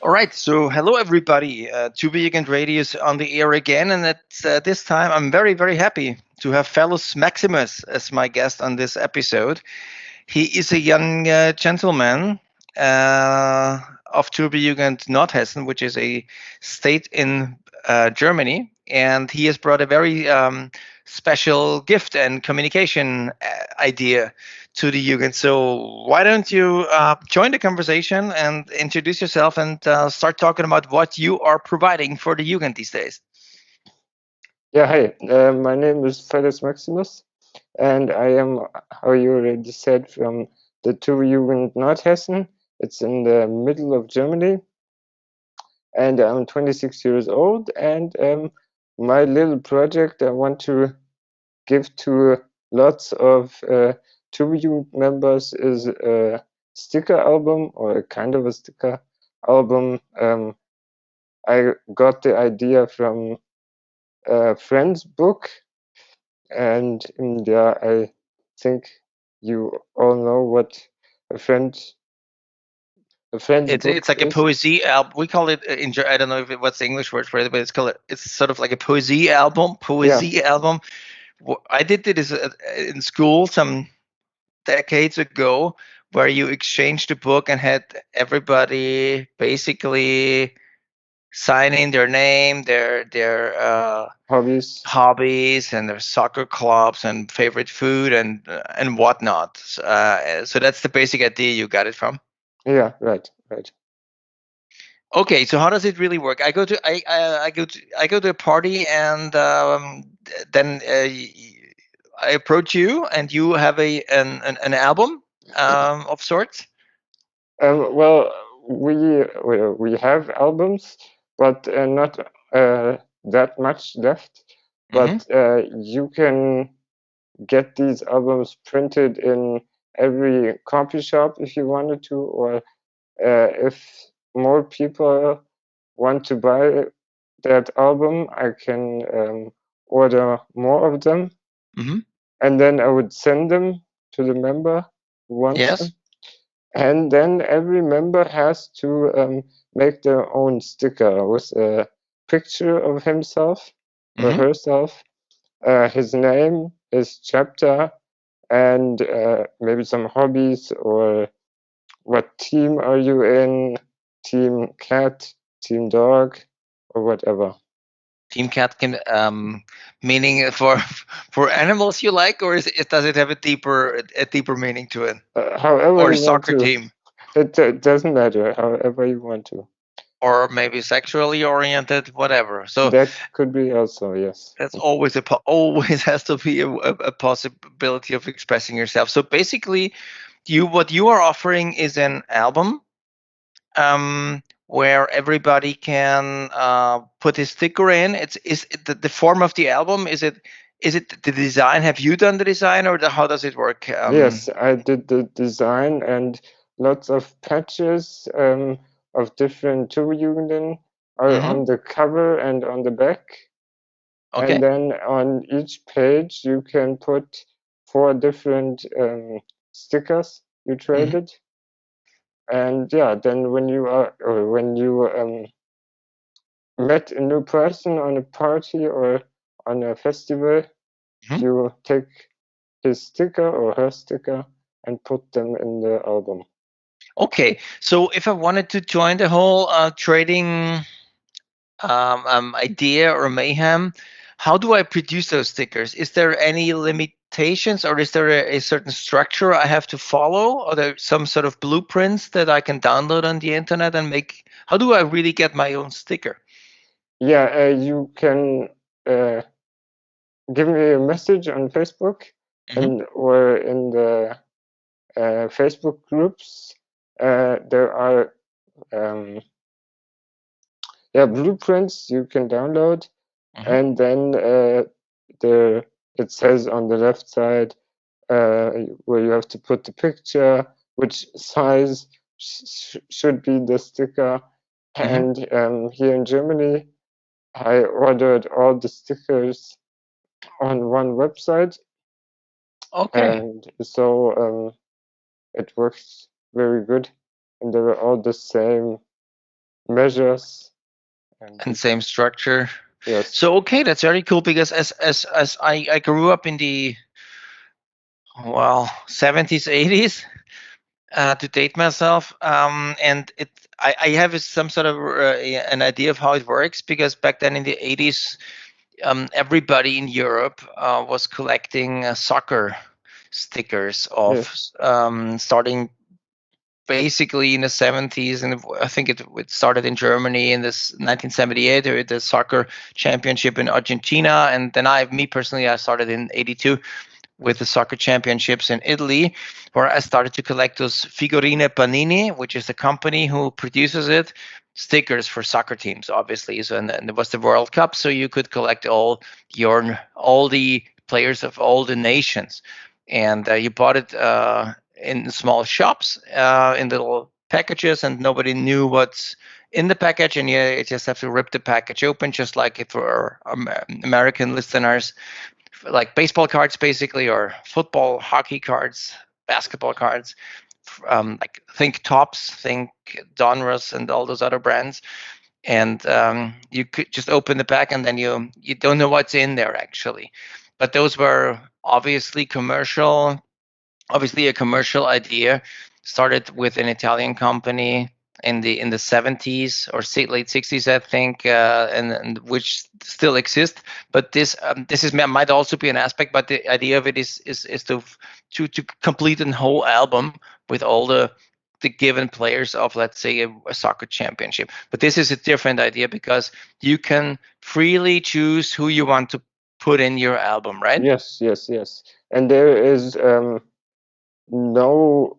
All right, so hello everybody. Turbojugend Radio is on the air again, and this time I'm very, very happy to have Phallus Maximus as my guest on this episode. He is a young gentleman of Turbojugend Nordhessen, which is a state in Germany, and he has brought a very special gift and communication idea to the Jugend. So why don't you join the conversation and introduce yourself and start talking about what you are providing for the Jugend these days? Yeah, hi. My name is Phallus Maximus, and I am, how you already said, from the Turbojugend Nordhessen. It's in the middle of Germany, and I'm 26 years old. And my little project I want to give to lots of Turbojugend members is a sticker album, or a kind of a sticker album. I got the idea from a friend's book. And yeah, I think you all know what a friend a friend's It's book it's like a is. poesy album. We call it I don't know what's the English word for it, but it's sort of like a poesy album. Yeah, Poesy album. I did this in school some decades ago, where you exchanged a book and had everybody basically sign in their name, their hobbies. hobbies, and their soccer clubs and favorite food and whatnot. So that's the basic idea you got it from. Yeah, right. Okay, so how does it really work? I go to a party, and then I approach you, and you have an album of sorts. Well, we have albums, but not that much left. Hmm. But you can get these albums printed in every coffee shop if you wanted to, or if more people want to buy that album, I can order more of them, Hmm. and then I would send them to the member who wants Yes. them. And then every member has to make their own sticker with a picture of himself or Hmm. herself, his name, his chapter, and maybe some hobbies, or what team are you in, team cat, team dog, or whatever. Team cat can meaning for animals you like, or does it have a deeper meaning to it? However Or you want soccer to. team, It doesn't matter, however you want to. or maybe sexually oriented, whatever. So That could be also, yes. that's always has to be a possibility of expressing yourself. So basically, what you are offering is an album where everybody can put his sticker in. The form of the album. Is it the design? Have you done the design, or how does it work? Yes, I did the design, and lots of patches of different Turbojugenden are Hmm. on the cover and on the back. And Okay. then on each page, you can put four different stickers you Hmm. traded. And yeah, then when you are, or when you met a new person on a party or on a festival, Hmm. you take his sticker or her sticker and put them in the album. Okay. So if I wanted to join the whole trading idea or mayhem, how do I produce those stickers? Is there any limitations, or is there a certain structure I have to follow? Are there some sort of blueprints that I can download on the internet and make? How do I really get my own sticker? Yeah, you can uh, give me a message on Facebook, Hmm. and or in the Facebook groups. There are um, yeah, blueprints you can download, Hmm. and then there it says on the left side uh, where you have to put the picture, which size should be the sticker. Hmm. And here in Germany, I ordered all the stickers on one website, Okay. and so it works very good, and they were all the same measures. And same structure. Yes. So okay, that's very cool because as I grew up in the 70s, 80s, to date myself, and I have some sort of an idea of how it works because back then in the 80s, everybody in Europe was collecting soccer stickers of Yes. starting basically in the 70s, and I think it started in Germany in this 1978 or the soccer championship in Argentina, and then me personally, I started in 82 with the soccer championships in Italy, where I started to collect those Figurine Panini, which is the company who produces it, stickers for soccer teams, obviously. So and it was the World Cup, so you could collect all the players of all the nations, and you bought it in small shops in little packages, and nobody knew what's in the package, and you just have to rip the package open, just like if for our American listeners, like baseball cards basically, or football, hockey cards, basketball cards, like think Tops, think Donruss, and all those other brands. And you could just open the pack, and then you don't know what's in there actually. But those were obviously a commercial idea, started with an Italian company in the 70s or late 60s, I think, and which still exists. But this is might also be an aspect. But the idea of it is to complete a whole album with all the given players of, let's say, a soccer championship. But this is a different idea because you can freely choose who you want to put in your album, right? Yes. Yes. Yes. And there is no.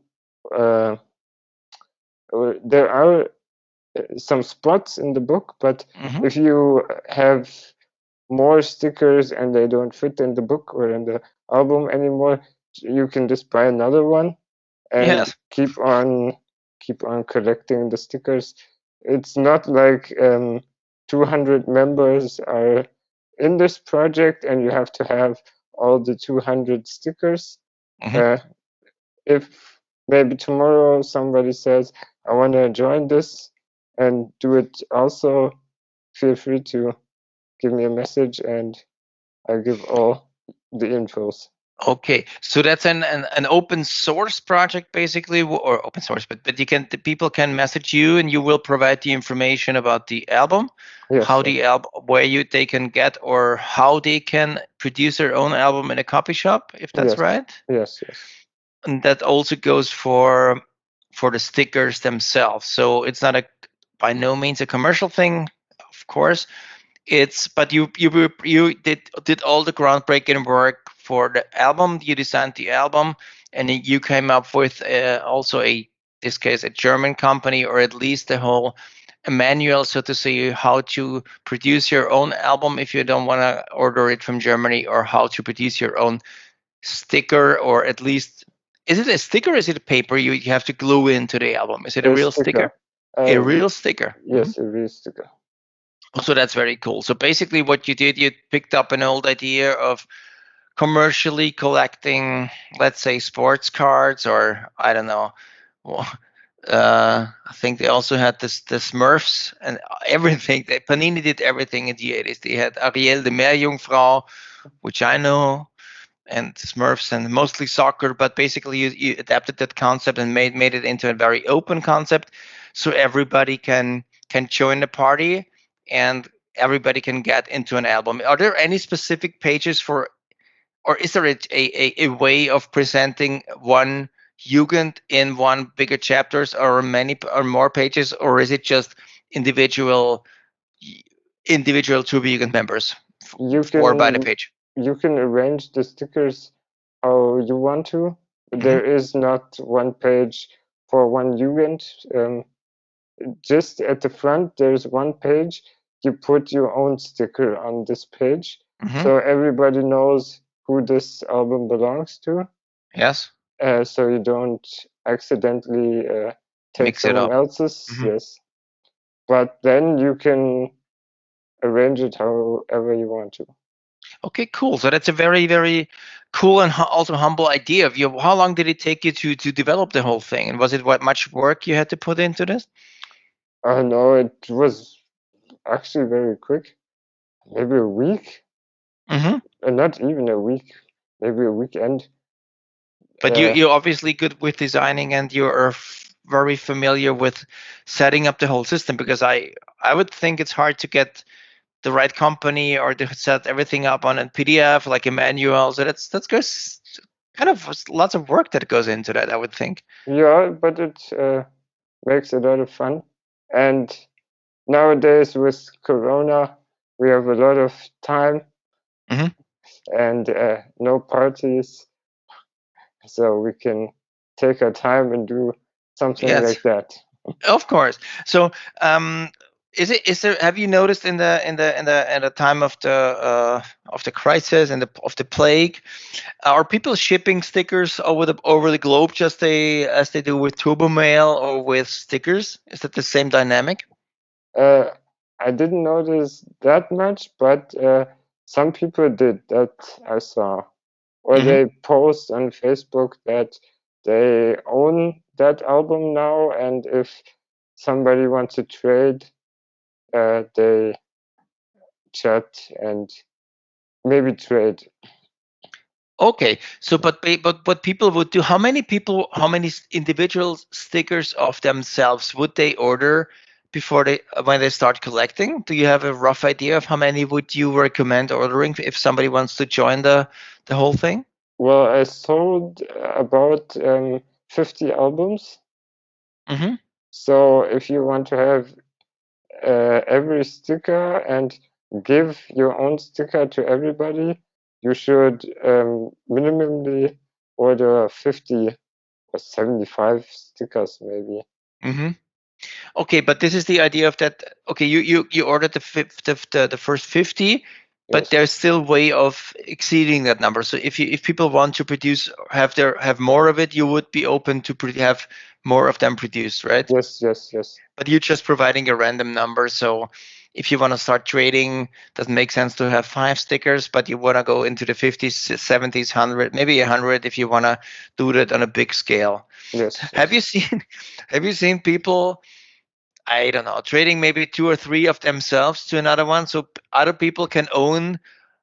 There are some spots in the book, but Mm-hmm. if you have more stickers and they don't fit in the book or in the album anymore, you can just buy another one and Yes. keep on collecting the stickers. It's not like 200 members are in this project and you have to have all the 200 stickers. Mm-hmm. Uh, if maybe tomorrow somebody says, I want to join this and do it also, feel free to give me a message and I'll give all the infos. Okay, so that's an open source project basically, or open source, but the people can message you, and you will provide the information about the album, Yes, how yes, the album, they can get, or how they can produce their own album in a copy shop, if that's yes, right. yes, yes. And that also goes for the stickers themselves. So it's not by no means a commercial thing, of course. But you did all the groundbreaking work for the album. You designed the album, and you came up with also this case a German company, or at least a manual, so to say, how to produce your own album if you don't want to order it from Germany, or how to produce your own sticker, or at least, is it a sticker or is it a paper you have to glue into the album? Is it a A real sticker? sticker. A Uh, real sticker. Mhm. yes, a real sticker. So that's very cool. So basically, what you did, you picked up an old idea of commercially collecting, let's say, sports cards, or I don't know. Well, I think they also had the Smurfs and everything. Panini did everything in the 80s. They had Ariel the Meerjungfrau, which I know, and Smurfs, and mostly soccer. But basically, you adapted that concept and made it into a very open concept, so everybody can join the party, and everybody can get into an album. Are there any specific pages for, or is there a way of presenting one Jugend in one bigger chapters, or many or more pages, or is it just individual individual Turbojugend members, You four by the can page? you can arrange the stickers how you want to. Hmm. There is not one page for one Jugend. Just at the front, there's one page. You put your own sticker on this page, Hmm. so everybody knows who this album belongs to. Yes. So you don't accidentally take Mix it someone up. else's. Hmm. Yes, but then you can arrange it however you want to. Okay, cool. So that's a very, very cool and also humble idea of you. How long did it take you to develop the whole thing? And was it what much work you had to put into this? Oh no, it was actually very quick. Maybe a week, Hmm. not even a week. Maybe a weekend. But Uh, you're obviously good with designing, and you are very familiar with setting up the whole system, because I would think it's hard to get the right company or to set everything up on a PDF like a manual. So that's goes kind of lots of work that goes into that, I would think. yeah, but it makes a lot of fun. And nowadays with Corona, we have a lot of time Hmm. and no parties, so we can take our time and do something Yes, like that. of course. So, um, is there? Have you noticed in the time of the crisis and of the plague, are people shipping stickers over the globe just as they do with Turbo Mail or with stickers? Is that the same dynamic? Uh, I didn't notice that much, but some people did that I saw. Or Hmm. they post on Facebook that they own that album now, and if somebody wants to trade, they chat and maybe trade. Okay, so but people would do, how many individual stickers of themselves would they order before they when they start collecting? Do you have a rough idea of how many would you recommend ordering if somebody wants to join the whole thing? Well, I sold about 50 albums. Hmm. So if you want to have every sticker and give your own sticker to everybody, you should minimally order 50 or 75 stickers, maybe. Hmm. Okay, but this is the idea of that. Okay, you ordered the first 50, but Yes, there's still way of exceeding that number. So if people want to produce have more of it, you would be open to have more of them produced, right? yes, yes, yes, But you're just providing a random number. So if you want to start trading, doesn't make sense to have 5 stickers, but you want to go into the 50s, 70s, 100, maybe 100 if you want to do that on a big scale. yes, Have yes. you seen have you seen people, I don't know, trading maybe 2 or 3 of themselves to another one, so other people can own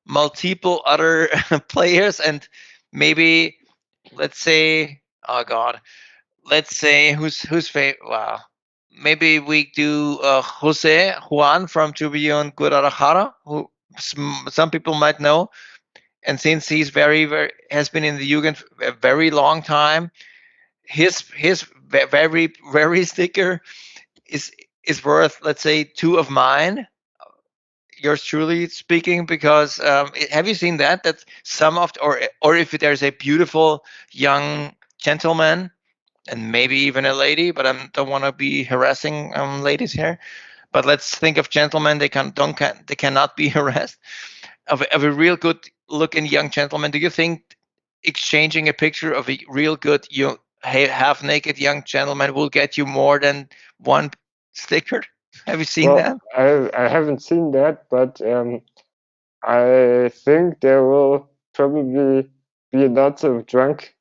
multiple other players, and maybe, let's say, oh God, let's say who's wow, maybe we do Jose Juan from Turbojugend Guadalajara, who some people might know, and since he's very has been in the Jugend a very long time, his very sticker is worth, let's say, 2 of mine, yours truly speaking, because have you seen that some of, or if there's a beautiful young gentleman and maybe even a lady, but I don't want to be harassing ladies here, but let's think of gentlemen, they cannot be harassed, of a real good looking young gentleman. Do you think exchanging a picture of a real good half naked young gentleman will get you more than one sticker? Have you seen Well, that? I haven't seen that, but I think there will probably be lots of drunk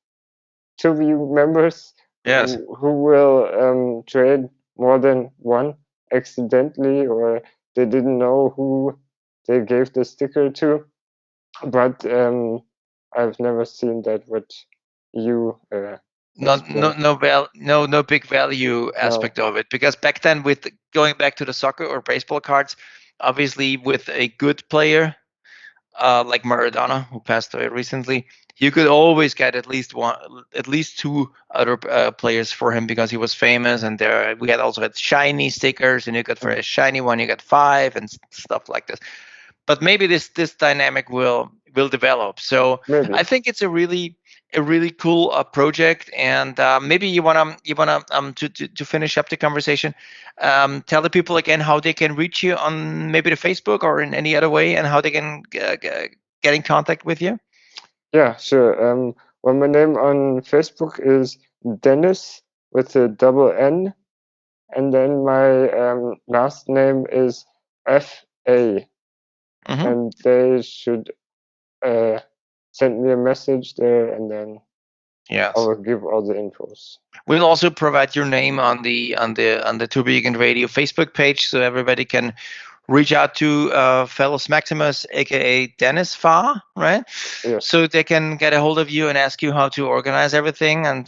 Tubi members Yes. who will trade more than one accidentally, or they didn't know who they gave the sticker to. But I've never seen that what you Not no explained. no val no no big value No. aspect of it, because back then, with going back to the soccer or baseball cards, obviously with a good player like Maradona, who passed away recently, you could always get at least 2 other players for him, because he was famous. And there we had also had shiny stickers, and you got, for Mm, a shiny one you got 5 and stuff like this. But maybe this dynamic will develop. So maybe. I think it's a really cool project. And maybe you wanna to finish up the conversation, tell the people again how they can reach you on maybe the Facebook or in any other way, and how they can get in contact with you. Yeah, sure. Well, my name on Facebook is Dennis with a double N, and then my last name is FA, Hmm. and they should uh, send me a message there, and then Yes. I will give all the infos. We'll also provide your name on the Turbojugend Radio Facebook page, so everybody can reach out to Phallus Maximus, aka Dennis Farr, right? Yes. So they can get a hold of you and ask you how to organize everything. And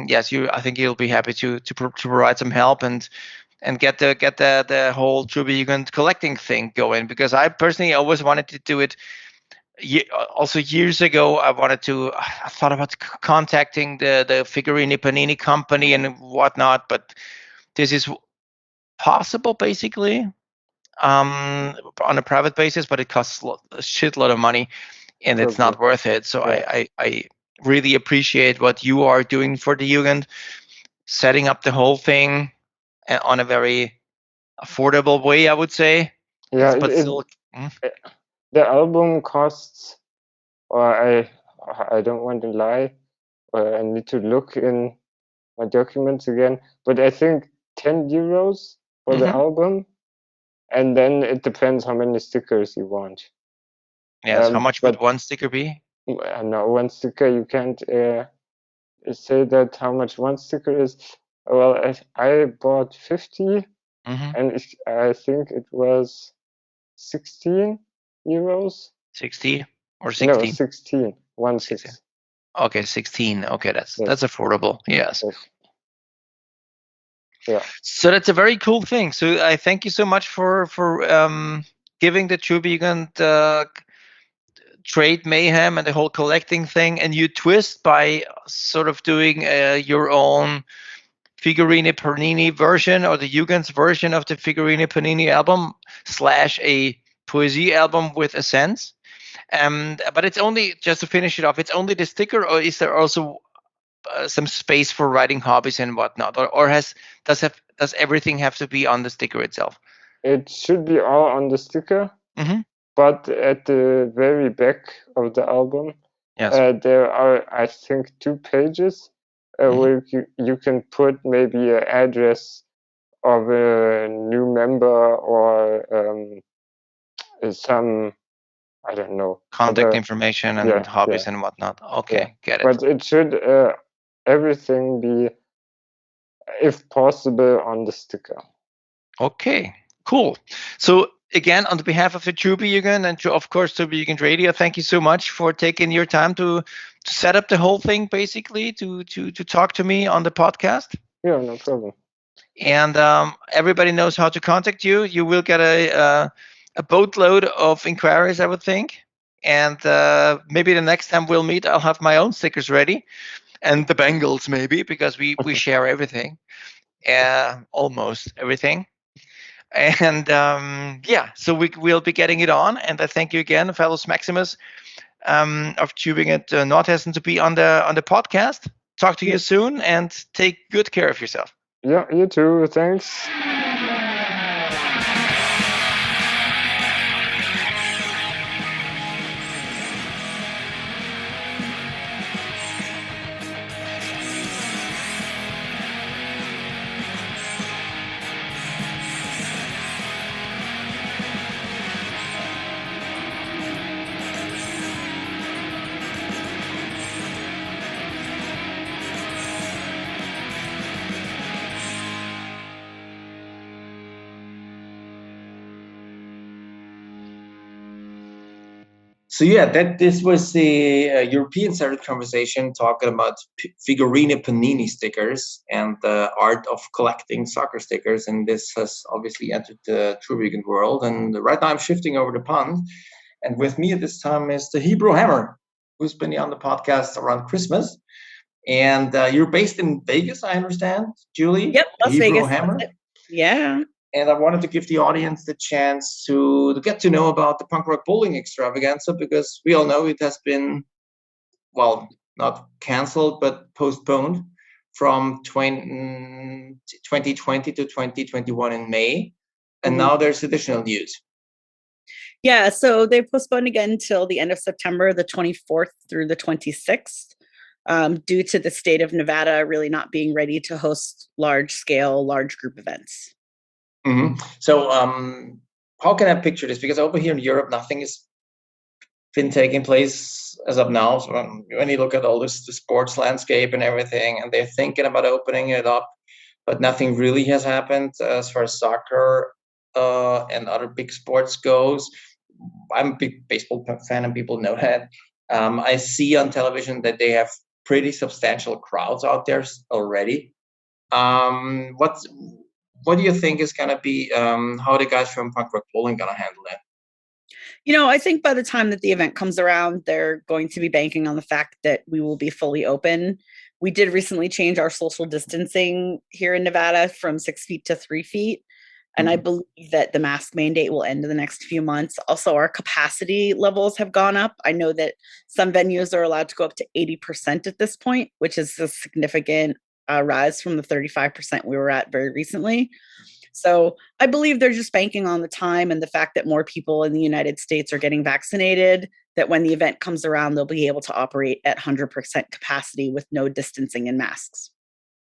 yes, I think you'll be happy to provide some help and get the whole Turbojugend collecting thing going. Because I personally always wanted to do it. Also years ago, I thought about contacting the Figurine Panini company and whatnot, but this is possible basically on a private basis, but it costs a shitload of money and it's not worth it. So Yeah. I really appreciate what you are doing for the Jugend, setting up the whole thing on a very affordable way, I would say. Yeah, But still, the album costs, or I don't want to lie, I need to look in my documents again, but I think 10 euros for the album, and then it depends how many stickers you want. Yes, how much would one sticker be? No, one sticker, you can't say that how much one sticker is. Well, I bought 50, and I think it was 16 euros. 60 or 16? No, 16. 16. Okay, 16. Okay, that's affordable. Yes. Yeah. So that's a very cool thing. So I thank you so much for giving the Turbojugend trade mayhem and the whole collecting thing, and you twist by sort of doing your own Figurine Panini version, or the Jugend's version of the Figurine Panini album / a poesie album with a sense. But it's only, just to finish it off, it's only the sticker, or is there also some space for writing hobbies and whatnot, or does everything have to be on the sticker itself? It should be all on the sticker, but at the very back of the album, there are, I think, 2 pages where you can put maybe an address of a new member, or some, I don't know, contact information and hobbies and whatnot. Okay, get it. But it should everything be, if possible, on the sticker. Okay, cool. So again, on behalf of the Turbojugend and of course Turbojugend Radio, thank you so much for taking your time to set up the whole thing, basically to talk to me on the podcast. Yeah, no problem. And everybody knows how to contact you. You will get a boatload of inquiries, I would think. And maybe the next time we'll meet, I'll have my own stickers ready, and the Bengals maybe, because we share everything, almost everything. And so we'll be getting it on. And I thank you again, Phallus Maximus of Turbojugend Nordhessen, to be on the podcast. Talk to you soon, and take good care of yourself. Yeah, you too. Thanks. So yeah, this was the European-centered conversation talking about Figurine Panini stickers and the art of collecting soccer stickers, and this has obviously entered the Turbojugend world. And right now I'm shifting over the pond, and with me at this time is the Hebrew Hammer, who's been on the podcast around Christmas. And you're based in Vegas, I understand, Julie? Yep, Las Hebrew Vegas. Hammer. Yeah. And I wanted to give the audience the chance to get to know about the punk rock bowling extravaganza, because we all know it has been, well, not canceled, but postponed from 2020 to 2021 in May. And now there's additional news. Yeah, so they postponed again until the end of September, the 24th through the 26th, due to the state of Nevada really not being ready to host large group events. So how can I picture this? Because over here in Europe, nothing is been taking place as of now. So when you look at all this, the sports landscape and everything, and they're thinking about opening it up, but nothing really has happened as far as soccer and other big sports goes. I'm a big baseball fan, and people know that. I see on television that they have pretty substantial crowds out there already. What do you think is going to be how the guys from Punk Rock Bowling going to handle that? I think by the time that the event comes around, they're going to be banking on the fact that we will be fully open. We did recently change our social distancing here in Nevada from 6 feet to 3 feet. And I believe that the mask mandate will end in the next few months. Also, our capacity levels have gone up. I know that some venues are allowed to go up to 80% at this point, which is a significant rise from the 35% we were at very recently. So I believe they're just banking on the time and the fact that more people in the United States are getting vaccinated, that when the event comes around, they'll be able to operate at 100% capacity with no distancing and masks.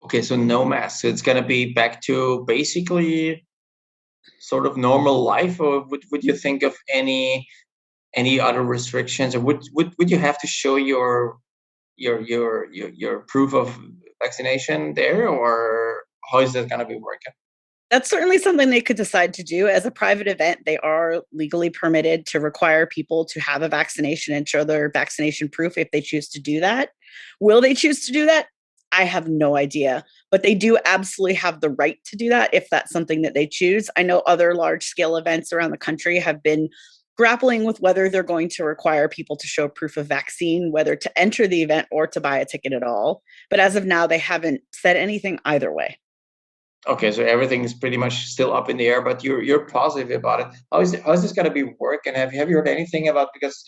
Okay, so no masks. So it's going to be back to basically sort of normal life, or would you think of any other restrictions, or would you have to show your proof of vaccination there, or how is that going to be working? That's certainly something they could decide to do. As a private event, they are legally permitted to require people to have a vaccination and show their vaccination proof if they choose to do that. Will they choose to do that? I have no idea, but they do absolutely have the right to do that if that's something that they choose. I know other large scale events around the country have been grappling with whether they're going to require people to show proof of vaccine, whether to enter the event or to buy a ticket at all. But as of now, they haven't said anything either way. Okay, so everything is pretty much still up in the air, but you're positive about it. How is this going to be working? Have you heard anything about, because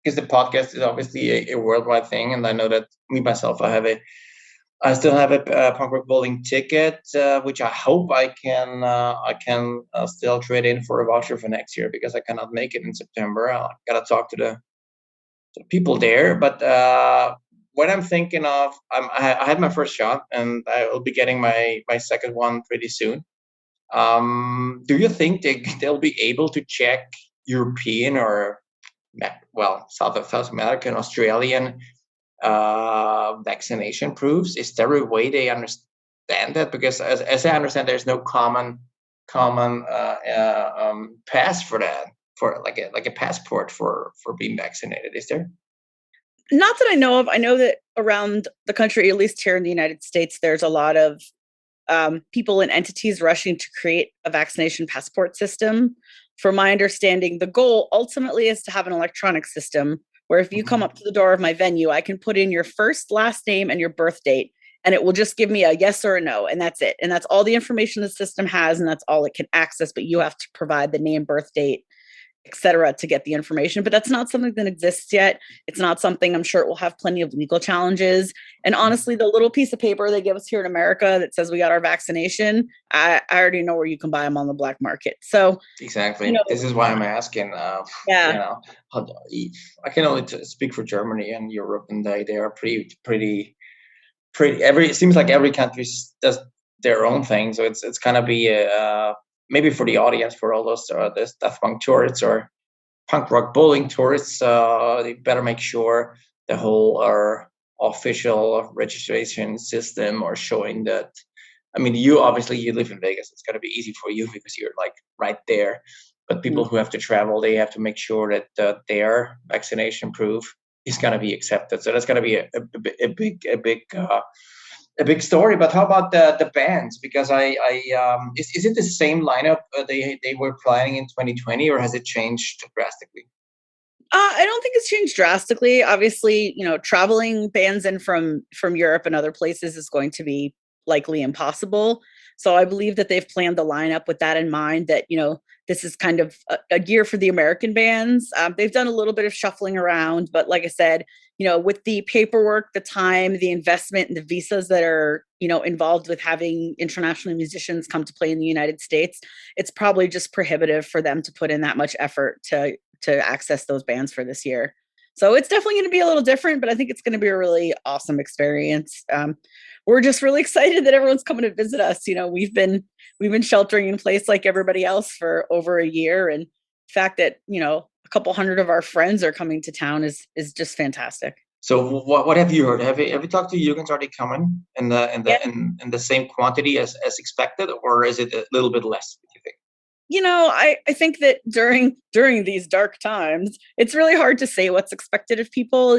the podcast is obviously a worldwide thing, and I know that me myself, I still have a Punk Rock Bowling ticket, which I hope I can still trade in for a voucher for next year, because I cannot make it in September. I gotta talk to the people there, but what I'm thinking of, I had my first shot, and I will be getting my second one pretty soon. Do you think they'll be able to check European or South American, Australian vaccination proofs? Is there a way they understand that? Because as I understand, there's no common pass for that, for like a passport for being vaccinated. Is there? Not that I know of. I know that around the country, at least here in the United States, there's a lot of people and entities rushing to create a vaccination passport system. From my understanding, the goal ultimately is to have an electronic system where if you come up to the door of my venue, I can put in your first, last name, and your birth date, and it will just give me a yes or a no, and that's it. And that's all the information the system has, and that's all it can access, but you have to provide the name, birth date, etc., to get the information. But that's not something that exists yet. It's not something, I'm sure it will have plenty of legal challenges. And honestly, the little piece of paper they give us here in America that says we got our vaccination, I already know where you can buy them on the black market. So exactly, this is why I'm asking. I can only speak for Germany and Europe, and they are pretty. It seems like every country does their own thing, so it's gonna be maybe for the audience, for all those the Daft Punk tourists or Punk Rock Bowling tourists, they better make sure the whole official registration system or showing that. I mean, you live in Vegas. It's going to be easy for you because you're like right there. But people who have to travel, they have to make sure that their vaccination proof is going to be accepted. So that's going to be a big story. But how about the bands? Because is it the same lineup they were planning in 2020, or has it changed drastically? I don't think it's changed drastically. Obviously, traveling bands in from Europe and other places is going to be likely impossible. So I believe that they've planned the lineup with that in mind, that, this is kind of a year for the American bands. They've done a little bit of shuffling around, but like I said, with the paperwork, the time, the investment, and the visas that are, involved with having international musicians come to play in the United States, it's probably just prohibitive for them to put in that much effort to access those bands for this year. So it's definitely going to be a little different, but I think it's going to be a really awesome experience. We're just really excited that everyone's coming to visit us. We've been sheltering in place like everybody else for over a year, and the fact that a couple hundred of our friends are coming to town is just fantastic. So what have you heard? Have you talked to Jugends? Are they coming in the same quantity as expected, or is it a little bit less? Do you think? I think that during these dark times, it's really hard to say what's expected of people.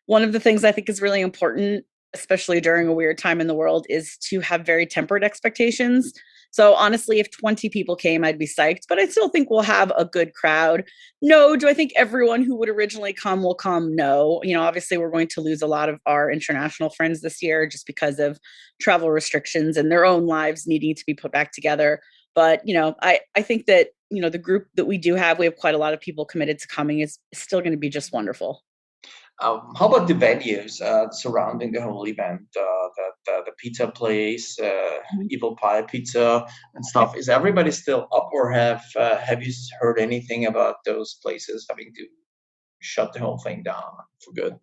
One of the things I think is really important, especially during a weird time in the world, is to have very tempered expectations. So honestly, if 20 people came, I'd be psyched, but I still think we'll have a good crowd. No, do I think everyone who would originally come will come? No. Obviously we're going to lose a lot of our international friends this year just because of travel restrictions and their own lives needing to be put back together. But, I think that, the group that we do have, we have quite a lot of people committed to coming is still going to be just wonderful. How about the venues surrounding the whole event? The pizza place, Evil Pie Pizza and stuff. Is everybody still up, or have you heard anything about those places having to shut the whole thing down for good?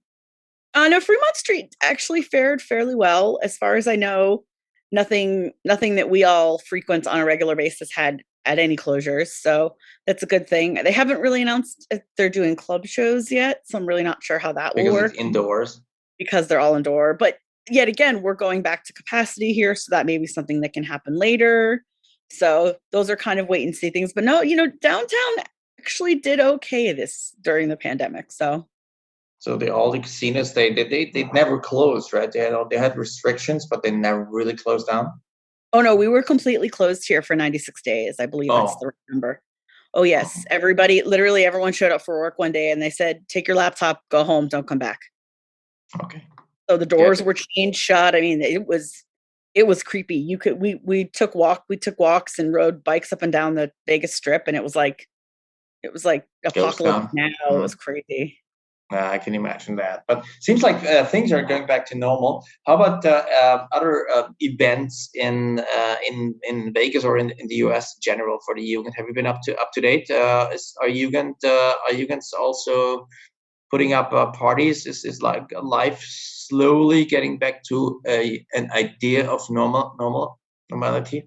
No, Fremont Street actually fared fairly well. As far as I know, nothing that we all frequent on a regular basis had any closures. So that's a good thing. They haven't really announced if they're doing club shows yet. So I'm really not sure how that will work. Because it's indoors. Because they're all indoor. But yet again, we're going back to capacity here. So that may be something that can happen later. So those are kind of wait and see things. But no, downtown actually did okay during the pandemic. So all the casinos, they never closed, right? They had restrictions, but they never really closed down. Oh no, we were completely closed here for 96 days. I believe that's the right number. Oh yes, literally everyone showed up for work one day and they said, "Take your laptop, go home, don't come back." Okay. So the doors were chained shut. I mean, it was creepy. We took walks and rode bikes up and down the Vegas Strip, and it was like apocalypse now. It was crazy. I can imagine that, but seems like things are going back to normal. How about other events in Vegas or in the US in general for the Jugend? Have you been up to date? Are Jugend's also putting up parties? Is like life slowly getting back to an idea of normality?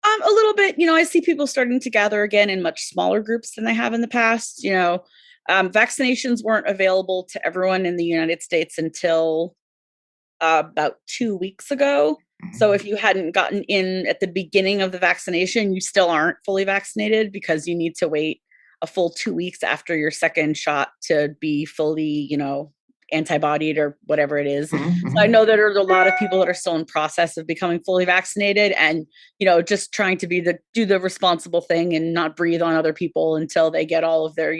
A little bit. I see people starting to gather again in much smaller groups than they have in the past. Vaccinations weren't available to everyone in the United States until about 2 weeks ago. Mm-hmm. So if you hadn't gotten in at the beginning of the vaccination, you still aren't fully vaccinated because you need to wait a full 2 weeks after your second shot to be fully, antibodied or whatever it is. Mm-hmm. So I know that there's a lot of people that are still in process of becoming fully vaccinated and, just trying to do the responsible thing and not breathe on other people until they get all of their,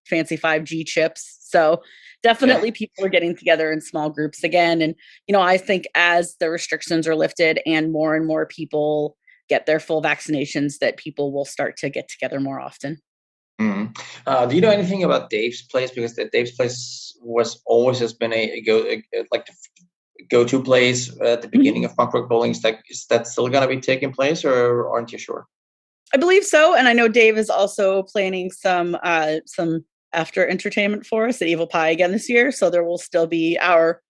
fancy 5G chips. So definitely people are getting together in small groups again. And, I think as the restrictions are lifted and more people get their full vaccinations, that people will start to get together more often. Mm-hmm. Do you know anything about Dave's Place? Because Dave's Place has been a go-to place at the beginning of punk rock bowling. Is that still going to be taking place, or aren't you sure? I believe so, and I know Dave is also planning some after entertainment for us at Evil Pie again this year. So there will still be our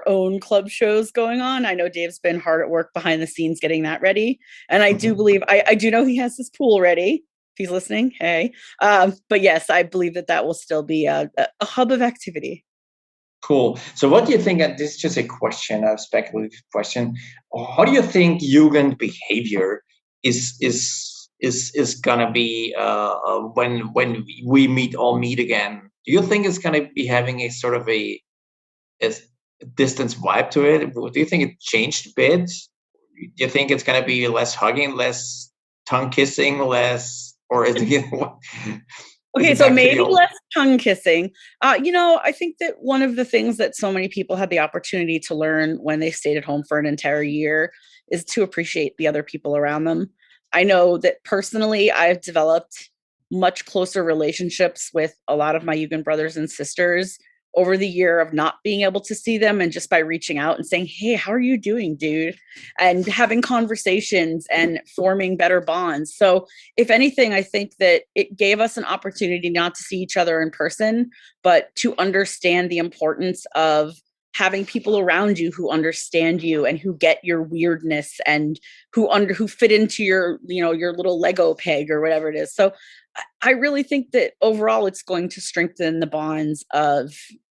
own club shows going on. I know Dave's been hard at work behind the scenes getting that ready, and I do believe I do know he has his pool ready. He's listening. Hey. But yes, I believe that will still be a hub of activity. Cool. So what do you think, and this is just a question, a speculative question, how do you think Jugend behavior is gonna be when we meet again? Do you think it's gonna be having a sort of a distance vibe to it? Do you think it changed a bit? Do you think it's gonna be less hugging, less tongue kissing, less? Or is it okay, so maybe less tongue kissing. I think that one of the things that so many people had the opportunity to learn when they stayed at home for an entire year is to appreciate the other people around them. I know that personally, I've developed much closer relationships with a lot of my Jugend brothers and sisters over the year of not being able to see them, and just by reaching out and saying, "Hey, how are you doing, dude?" and having conversations and forming better bonds. So if anything, I think that it gave us an opportunity not to see each other in person, but to understand the importance of having people around you who understand you and who get your weirdness and who fit into your, your little Lego peg or whatever it is. So I really think that overall it's going to strengthen the bonds of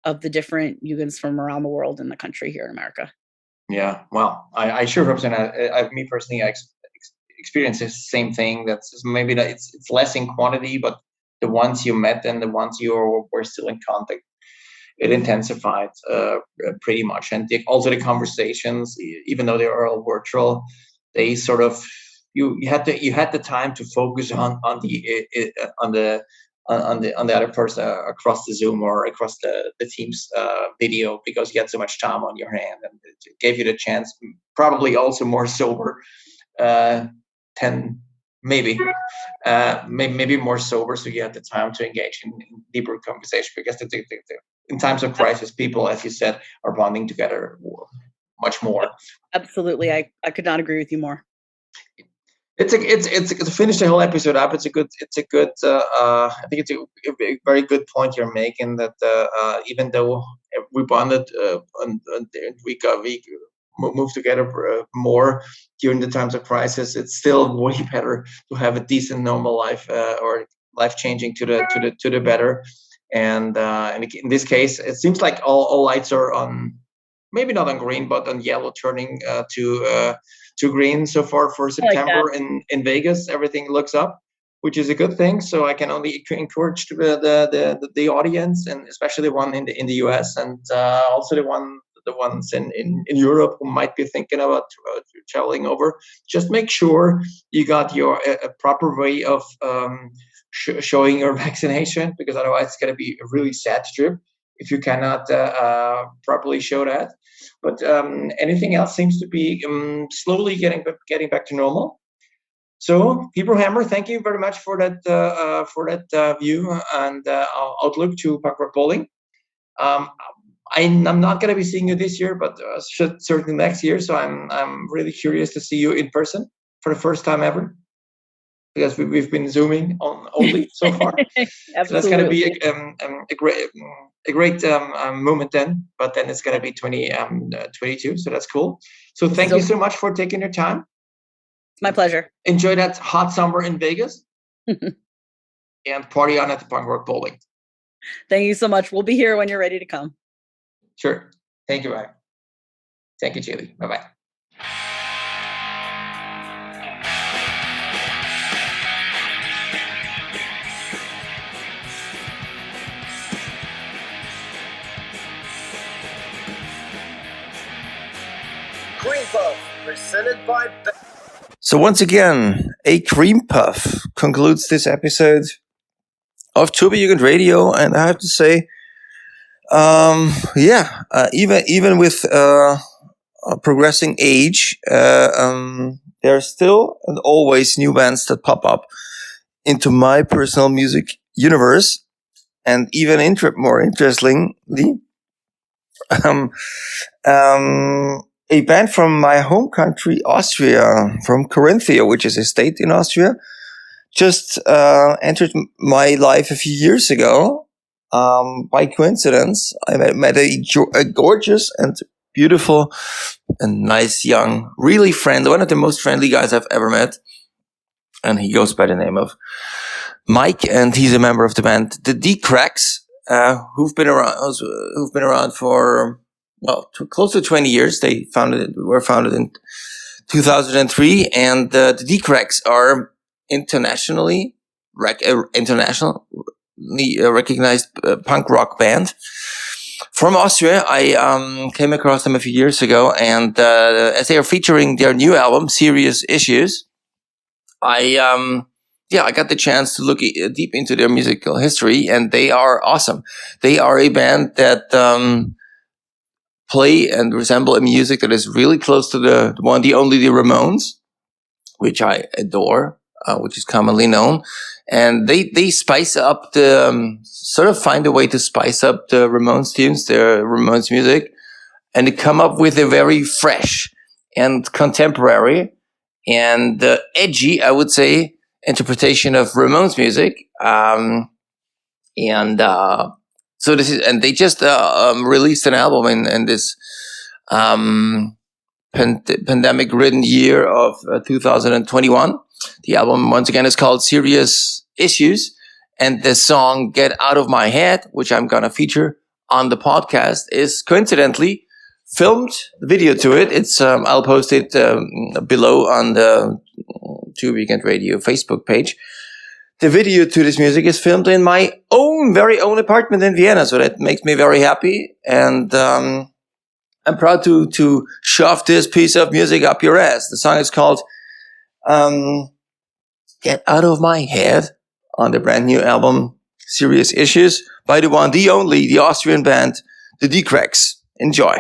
the different Jugens from around the world and the country here in America. Yeah, well, I sure hope so. Me personally, I experienced the same thing. That's maybe that it's less in quantity, but the ones you met and the ones you were still in contact, it intensified pretty much. And also the conversations, even though they were all virtual, they sort of you had the time to focus on the other person across the Zoom or across the Teams video, because you had so much time on your hand, and it gave you the chance, probably also more sober, 10 maybe more sober, so you had the time to engage in deeper conversation, because in times of crisis, people, as you said, are bonding together much more. Absolutely, I could not agree with you more. It's to finish the whole episode up. It's a good. I think it's a very good point you're making, that even though we bonded and we move together more during the times of crisis, it's still way better to have a decent normal life, or life changing to the better. And in this case, it seems like all lights are on. Maybe not on green, but on yellow, turning to green so far for September. Like in Vegas. Everything looks up, which is a good thing. So I can only encourage the audience, and especially the one in the US, and also the ones in Europe who might be thinking about traveling over. Just make sure you got a proper way of showing your vaccination, because otherwise it's going to be a really sad trip if you cannot properly show that. But anything else seems to be slowly getting back to normal. So, Peter Hammer, thank you very much for that view and outlook to punk rock bowling. I'm not going to be seeing you this year, but certainly next year. So I'm really curious to see you in person for the first time ever, because we've been zooming on only so far. So that's going to be a great moment then. But then it's going to be 2022. So that's cool. So thank you so much for taking your time. It's my pleasure. Enjoy that hot summer in Vegas and party on at the punk rock bowling. Thank you so much. We'll be here when you're ready to come. Sure. Thank you, Ryan. Thank you, Julie. Bye-bye. Cream Puff, presented by... So once again, a cream puff concludes this episode of Turbojugend Radio, and I have to say, even with progressing age, there are still and always new bands that pop up into my personal music universe, and even more interestingly, a band from my home country, Austria, from Carinthia, which is a state in Austria, just entered my life a few years ago. By coincidence, I met a gorgeous and beautiful and nice young, really friendly, one of the most friendly guys I've ever met. And he goes by the name of Mike, and he's a member of the band The D-Cracks, who've been around for close to 20 years. They were founded in 2003, and the D-Cracks are internationally recognized punk rock band from Austria. I came across them a few years ago, and as they are featuring their new album, Serious Issues, I got the chance to look deep into their musical history, and they are awesome. They are a band that play and resemble a music that is really close to the only the Ramones, which I adore, which is commonly known. And they spice up sort of find a way to spice up the Ramones tunes, their Ramones music, and to come up with a very fresh and contemporary and edgy, I would say, interpretation of Ramones music. So this is, and they just released an album in this pandemic-ridden year of 2021. The album, once again, is called Serious Issues, And the song Get Out of My Head, which I'm going to feature on the podcast, is coincidentally filmed. The video to it, it's I'll post it below on the Turbojugend Radio Facebook page. The video to this music is filmed in my very own apartment in Vienna, so that makes me very happy. And I'm proud to shove this piece of music up your ass. The song is called Get Out of My Head on the brand new album Serious Issues by the one, the only, the Austrian band, the D-Cracks. Enjoy.